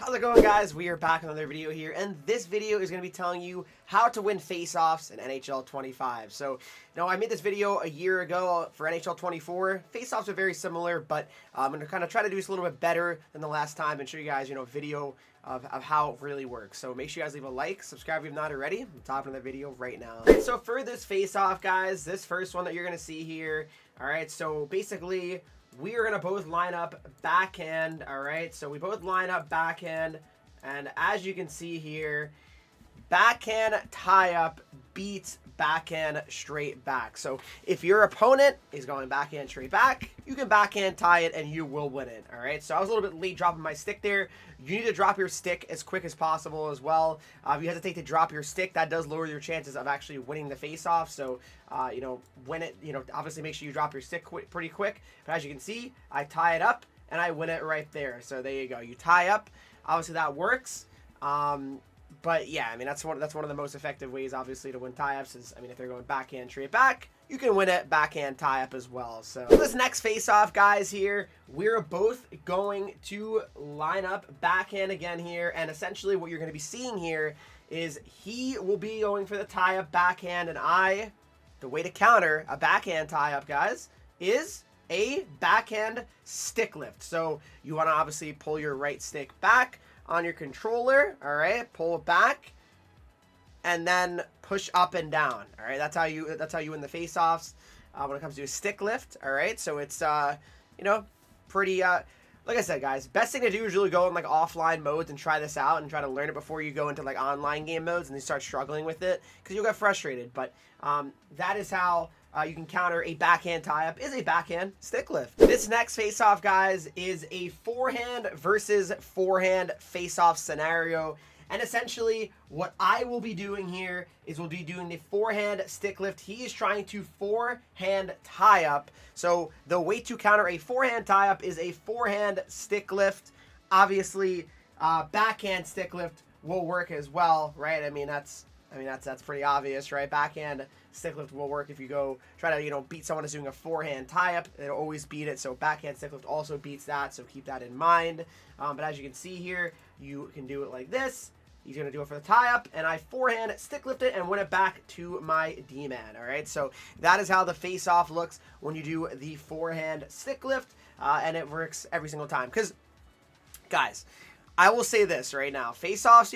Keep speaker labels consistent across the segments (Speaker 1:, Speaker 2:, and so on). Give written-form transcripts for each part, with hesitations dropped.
Speaker 1: How's it going, guys? We are back with another video here, and this video is going to be telling you how to win face-offs in NHL 25. So, I made this video a year ago for NHL 24. Face-offs are very similar, but I'm going to kind of try to do this a little bit better than the last time and show you guys, a video of how it really works. So make sure you guys leave a like, subscribe if you've not already. I'm topping the video right now. All right, so for this face-off, guys, this first one that you're going to see here, all right, so basically we are going to both line up backhand, all right? So we both line up backhand, and as you can see here, backhand tie-up beats backhand straight back. So if your opponent is going backhand straight back, you can backhand tie it and you will win it, all right? So I was a little bit late dropping my stick there. You need to drop your stick as quick as possible as well. If you hesitate to drop your stick, that does lower your chances of actually winning the face-off. So, win it, obviously make sure you drop your stick pretty quick. But as you can see, I tie it up and I win it right there. So there you go. You tie up. Obviously that works. But yeah, I mean, that's one of the most effective ways, obviously, to win tie-ups is, if they're going backhand straight back, you can win it backhand tie-up as well. So this next face-off, guys, here, we're both going to line up backhand again here, and essentially what you're going to be seeing here is he will be going for the tie-up backhand, and the way to counter a backhand tie-up, guys, is a backhand stick lift. So you want to obviously pull your right stick back on your controller, all right, pull it back, and then push up and down, all right. That's how you win the face-offs when it comes to a stick lift, all right. So it's pretty like I said, guys, best thing to do is really go in like offline modes and try this out and try to learn it before you go into like online game modes and you start struggling with it, because you'll get frustrated. But that is how you can counter a backhand tie-up, is a backhand stick lift. This next face-off, guys, is a forehand versus forehand face-off scenario. And essentially, what I will be doing here is we'll be doing the forehand stick lift. He is trying to forehand tie-up. So the way to counter a forehand tie-up is a forehand stick lift. Obviously, backhand stick lift will work as well, right? That's pretty obvious, right? Backhand stick lift will work if you go try to, beat someone who's doing a forehand tie-up. It'll always beat it. So backhand stick lift also beats that. So keep that in mind. But as you can see here, you can do it like this. He's going to do it for the tie-up, and I forehand stick lift it and win it back to my D-man, all right? So that is how the face-off looks when you do the forehand stick lift, and it works every single time. Because, guys, I will say this right now. Face-offs,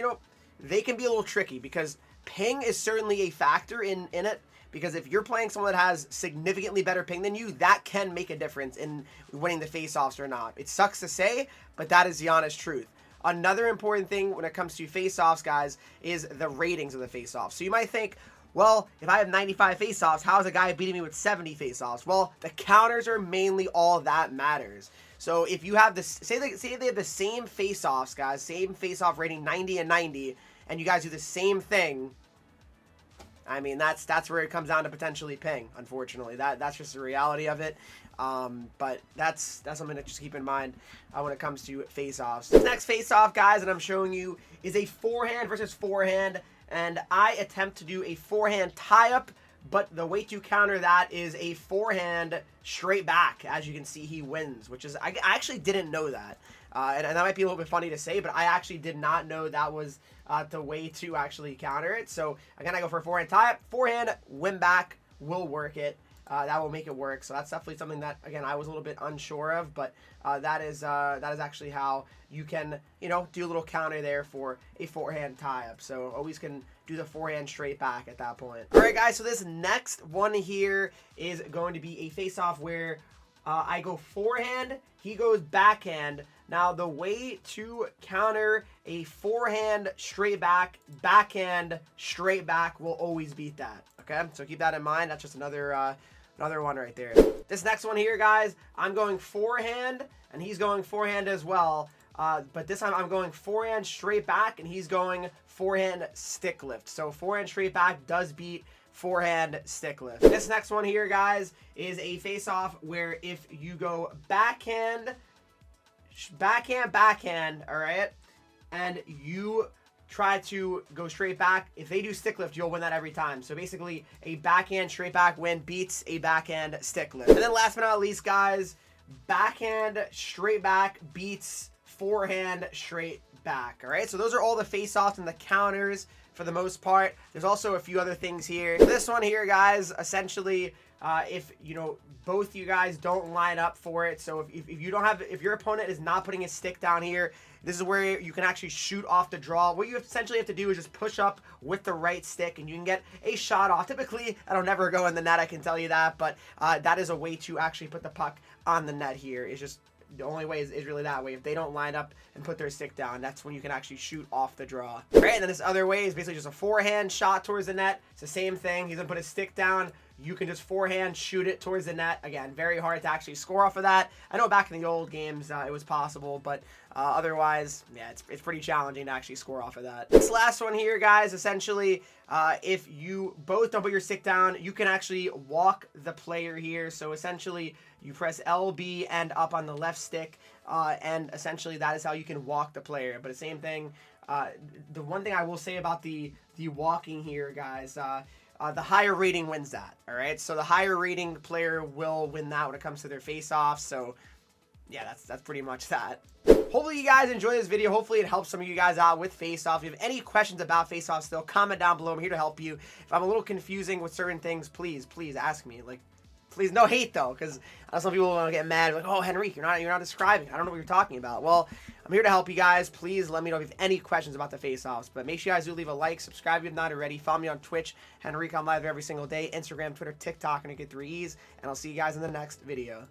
Speaker 1: they can be a little tricky because ping is certainly a factor in it, because if you're playing someone that has significantly better ping than you, that can make a difference in winning the face-offs or not. It sucks to say, but that is the honest truth. Another important thing when it comes to face-offs, guys, is the ratings of the face-offs. So you might think, well, if I have 95 face-offs, how is a guy beating me with 70 face-offs? Well, the counters are mainly all that matters. So if you have this, say they have the same face-offs, guys, same face-off rating 90 and 90, and you guys do the same thing, that's where it comes down to potentially ping, unfortunately. That's just the reality of it. But that's something to just keep in mind when it comes to face-offs. This next face-off, guys, that I'm showing you is a forehand versus forehand, and I attempt to do a forehand tie-up, but the way to counter that is a forehand straight back. As you can see, he wins, which is, I actually didn't know that. And that might be a little bit funny to say, but I actually did not know that was the way to actually counter it. So again, I go for a forehand tie-up, forehand, win back, will work it. That will make it work. So that's definitely something that, again, I was a little bit unsure of, but that is actually how you can, do a little counter there for a forehand tie-up. So always can do the forehand straight back at that point. All right, guys, so this next one here is going to be a face-off where I go forehand, he goes backhand. Now, the way to counter a forehand straight back, backhand straight back will always beat that, okay? So keep that in mind. That's just another one right there. This next one here, guys, I'm going forehand, and he's going forehand as well. But this time I'm going forehand straight back, and he's going forehand stick lift. So forehand straight back does beat forehand stick lift. This next one here, guys, is a face-off where if you go backhand, all right, and you try to go straight back, if they do stick lift, you'll win that every time. So basically, a backhand straight back win beats a backhand stick lift. And then last but not least, guys, backhand straight back beats forehand straight back. All right, so those are all the face-offs and the counters for the most part. There's also a few other things here. This one here, guys, essentially, if both you guys don't line up for it, so if you don't have, if your opponent is not putting his stick down here, this is where you can actually shoot off the draw. What you essentially have to do is just push up with the right stick, and you can get a shot off. Typically, that'll never go in the net, I can tell you that, but that is a way to actually put the puck on the net here. It's just the only way is really that way. If they don't line up and put their stick down, that's when you can actually shoot off the draw. Right, and then this other way is basically just a forehand shot towards the net. It's the same thing. He's gonna put his stick down. You can just forehand shoot it towards the net. Again, very hard to actually score off of that. I know back in the old games it was possible, but otherwise, yeah, it's pretty challenging to actually score off of that. This last one here, guys, essentially, if you both don't put your stick down, you can actually walk the player here. So essentially, you press LB and up on the left stick, and essentially that is how you can walk the player. But the same thing, the one thing I will say about the walking here, guys, the higher rating wins that, all right? So the higher rating player will win that when it comes to their face-off. So yeah, that's pretty much that. Hopefully you guys enjoy this video. Hopefully it helps some of you guys out with face-off. If you have any questions about face-off still, comment down below. I'm here to help you. If I'm a little confusing with certain things, please ask me. Like, please, no hate though, because some people want to get mad, like, oh, Henreek, you're not describing. I don't know what you're talking about. Well, I'm here to help you guys. Please let me know if you have any questions about the face-offs. But make sure you guys do leave a like, subscribe if you're not already. Follow me on Twitch, Henreek. I'm live every single day. Instagram, Twitter, TikTok, and I get 3 E's. And I'll see you guys in the next video.